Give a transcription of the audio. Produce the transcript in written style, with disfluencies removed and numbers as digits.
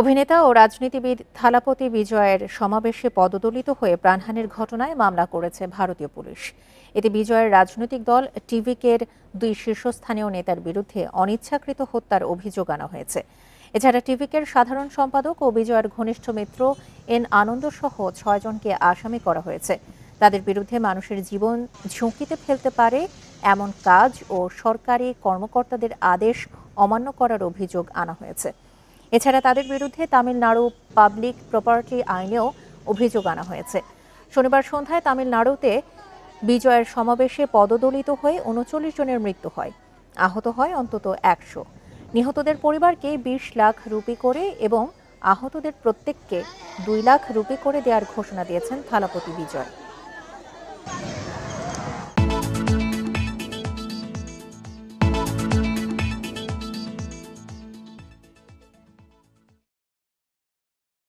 অভিনেতা ও রাজনীতিবিদ থালাপতি বিজয়ের সমাবেশে পদদলিত হয়ে প্রাণহানির ঘটনায় মামলা করেছে ভারতীয় পুলিশ। এতে বিজয়ের রাজনৈতিক দল টিভিকের দুই শীর্ষস্থানীয় নেতার বিরুদ্ধে অনিচ্ছাকৃত হত্যার অভিযোগ আনা হয়েছে। এছাড়া টিভিকের সাধারণ সম্পাদক ও বিজয়ের ঘনিষ্ঠ মিত্র এন আনন্দ সহ ৬ জনকে আসামি করা হয়েছে। তাদের বিরুদ্ধে মানুষের জীবন ঝুঁকিতে ফেলতে পারে এমন কাজ ও সরকারি কর্মকর্তাদের আদেশ অমান্য করার অভিযোগ আনা হয়েছে। এছাড়া তাদের বিরুদ্ধে তামিলনাড়ু পাবলিক প্রপার্টি আইনেও অভিযোগ আনা হয়েছে। শনিবার সন্ধ্যায় তামিলনাড়ুতে বিজয়ের সমাবেশে পদদলিত হয়ে ৩৯ জনের মৃত্যু হয়, আহত হয় অন্তত ১০০। নিহতদের পরিবারকে ২০ লাখ রুপি করে এবং আহতদের প্রত্যেককে ২ লাখ রুপি করে দেওয়ার ঘোষণা দিয়েছেন থালাপতি বিজয়।